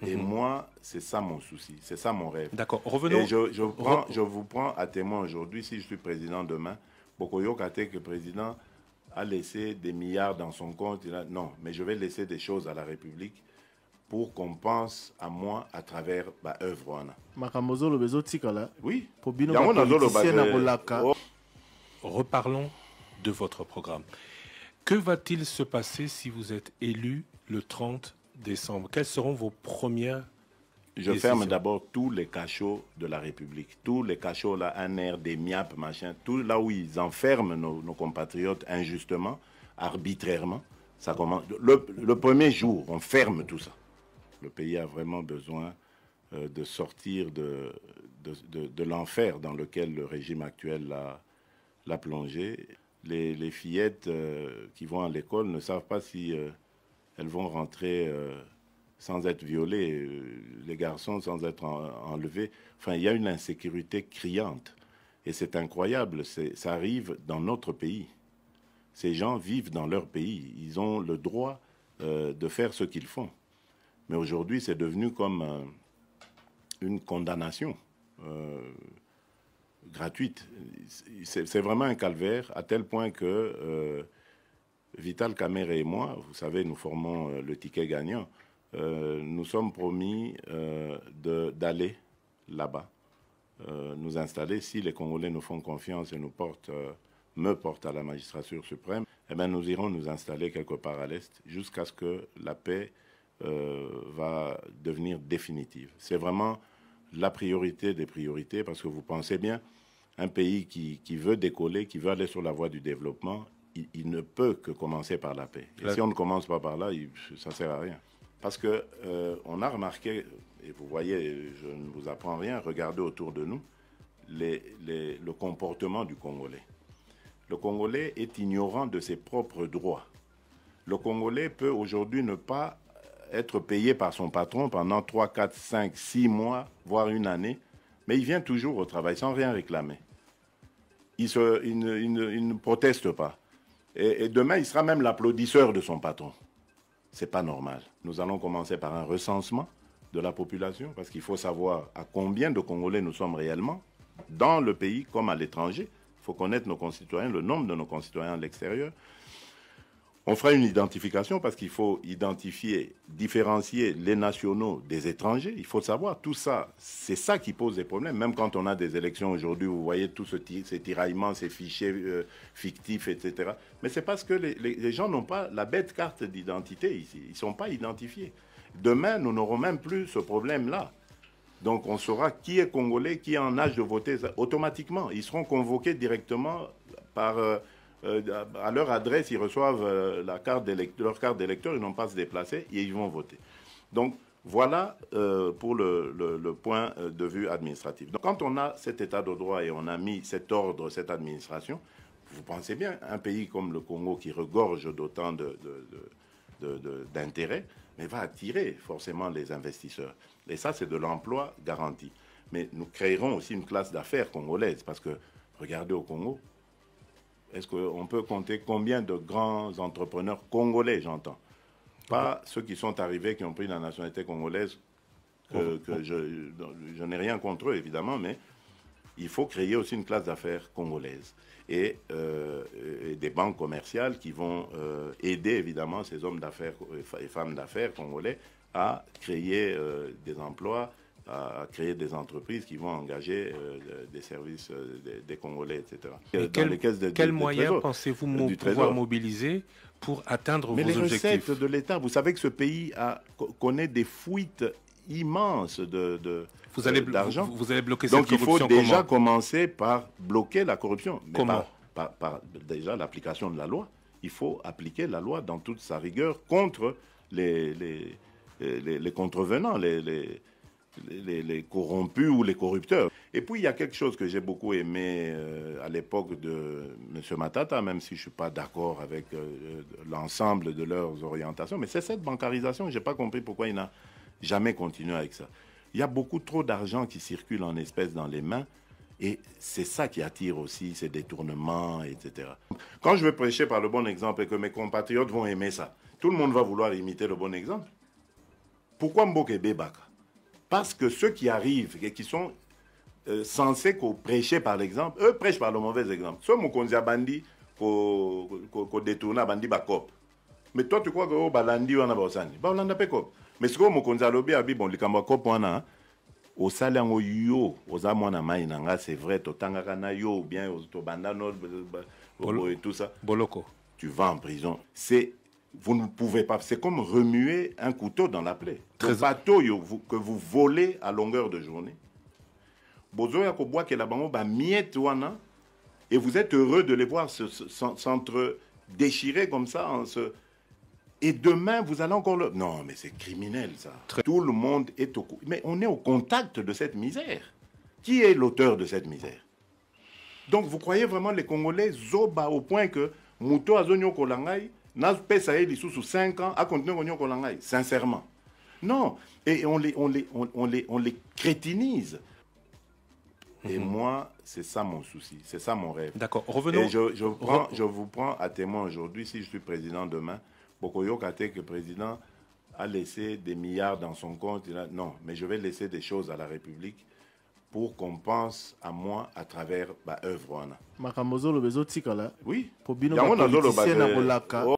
Et moi, c'est ça mon souci, c'est ça mon rêve. D'accord, revenons. Et je vous prends à témoin aujourd'hui, si je suis président demain, Bokoyo Kate, que président a laissé des milliards dans son compte. Non, mais je vais laisser des choses à la République pour qu'on pense à moi à travers ma œuvre. Oui. Reparlons de votre programme. Que va-t-il se passer si vous êtes élu le 30 décembre? Quelles seront vos premières Je ferme d'abord tous les cachots de la République. Tous les cachots, là, un air, des miapes, machin, tout là où ils enferment nos compatriotes injustement, arbitrairement. Ça commence. Le premier jour, on ferme tout ça. Le pays a vraiment besoin de sortir de l'enfer dans lequel le régime actuel l'a plongé. Les fillettes qui vont à l'école ne savent pas si elles vont rentrer sans être violées, les garçons sans être enlevés. Enfin, il y a une insécurité criante. Et c'est incroyable, ça arrive dans notre pays. Ces gens vivent dans leur pays. Ils ont le droit de faire ce qu'ils font. Mais aujourd'hui, c'est devenu comme une condamnation gratuite. C'est vraiment un calvaire, à tel point que Vital Kamerhe et moi, vous savez, nous formons le ticket gagnant, nous sommes promis d'aller là-bas, nous installer. Si les Congolais nous font confiance et me portent à la magistrature suprême, eh bien, nous irons nous installer quelque part à l'Est jusqu'à ce que la paix va devenir définitive. C'est vraiment la priorité des priorités, parce que vous pensez bien, un pays qui veut décoller, qui veut aller sur la voie du développement, il ne peut que commencer par la paix. Et si on ne commence pas par là, ça ne sert à rien. Parce que on a remarqué, et vous voyez, je ne vous apprends rien, regardez autour de nous, le comportement du Congolais. Le Congolais est ignorant de ses propres droits. Le Congolais peut aujourd'hui ne pas être payé par son patron pendant 3, 4, 5, 6 mois, voire une année, mais il vient toujours au travail sans rien réclamer. Il ne proteste pas. Et demain, il sera même l'applaudisseur de son patron. Ce n'est pas normal. Nous allons commencer par un recensement de la population, parce qu'il faut savoir à combien de Congolais nous sommes réellement, dans le pays comme à l'étranger. Il faut connaître nos concitoyens, le nombre de nos concitoyens à l'extérieur. On fera une identification parce qu'il faut identifier, différencier les nationaux des étrangers. Il faut savoir tout ça. C'est ça qui pose des problèmes. Même quand on a des élections aujourd'hui, vous voyez tous ces tiraillements, ces fichiers fictifs, etc. Mais c'est parce que les gens n'ont pas la bête carte d'identité ici. Ils ne sont pas identifiés. Demain, nous n'aurons même plus ce problème-là. Donc on saura qui est congolais, qui est en âge de voter automatiquement. Ils seront convoqués directement par... à leur adresse, ils reçoivent leur carte d'électeur, ils n'ont pas à se déplacer et ils vont voter. Donc voilà pour le point de vue administratif. Donc quand on a cet état de droit et on a mis cet ordre, cette administration, vous pensez bien, un pays comme le Congo qui regorge d'autant d'intérêts, mais va attirer forcément les investisseurs. Et ça, c'est de l'emploi garanti. Mais nous créerons aussi une classe d'affaires congolaise, parce que, regardez au Congo, est-ce qu'on peut compter combien de grands entrepreneurs congolais, j'entends? Pas ceux qui sont arrivés, qui ont pris la nationalité congolaise, que je n'ai rien contre eux, évidemment, mais il faut créer aussi une classe d'affaires congolaise. Et des banques commerciales qui vont aider, évidemment, ces hommes d'affaires et femmes d'affaires congolais à créer des emplois, à créer des entreprises qui vont engager des services des Congolais, etc. Quels moyens pensez-vous pouvoir mobiliser pour atteindre vos objectifs? Mais les recettes de l'État, vous savez que ce pays connaît des fuites immenses d'argent. Vous allez bloquer cette corruption. Donc il faut déjà commencer par bloquer la corruption. Mais comment? Par déjà l'application de la loi. Il faut appliquer la loi dans toute sa rigueur contre les contrevenants, les corrompus ou les corrupteurs. Et puis, il y a quelque chose que j'ai beaucoup aimé à l'époque de M. Matata, même si je ne suis pas d'accord avec l'ensemble de leurs orientations, mais c'est cette bancarisation. Je n'ai pas compris pourquoi il n'a jamais continué avec ça. Il y a beaucoup trop d'argent qui circule en espèces dans les mains, et c'est ça qui attire aussi ces détournements, etc. Quand je veux prêcher par le bon exemple et que mes compatriotes vont aimer ça, tout le monde va vouloir imiter le bon exemple. Pourquoi Mboke Bebaka? Parce que ceux qui arrivent et qui sont censés prêcher par l'exemple, eux prêchent par le mauvais exemple. Soit Mokonzi Bandi, qu'on détourne Bandi Bakop. Mais toi, tu crois que Balandi on a Baosani? Balanda Pekop. Mais ce que Mokonzi Alobi a dit, bon, les Kambakop, on a. Au salaire yo, aux amona maïnanga, c'est vrai, totanga kana yo, bien, aux tobandano, et tout ça. Boloko. Tu vas en prison. Vous ne pouvez pas. C'est comme remuer un couteau dans la plaie. Le bateau que vous volez à longueur de journée. Bozoya koboa ke la bango ba miette wana, et vous êtes heureux de les voir s'entre-déchirer comme ça. Et demain, vous allez encore le... Non, mais c'est criminel, ça. Tout le monde est au... Mais on est au contact de cette misère. Qui est l'auteur de cette misère? Donc, vous croyez vraiment les Congolais zoba au point que Mouto Azonyo Kolangai n'a pas essayé sous 5 ans à continuer Konyo Kolangai? Sincèrement. Non. Et on les crétinise. Et moi, c'est ça mon souci. C'est ça mon rêve. D'accord. Revenons. Et je vous prends à témoin aujourd'hui, si je suis président demain, Bokoyo Kate, que le président a laissé des milliards dans son compte. Non, mais je vais laisser des choses à la République pour qu'on pense à moi à travers ma œuvre. Makamozo le bezo tika là. Oui. Pour bino politicien na bolaka.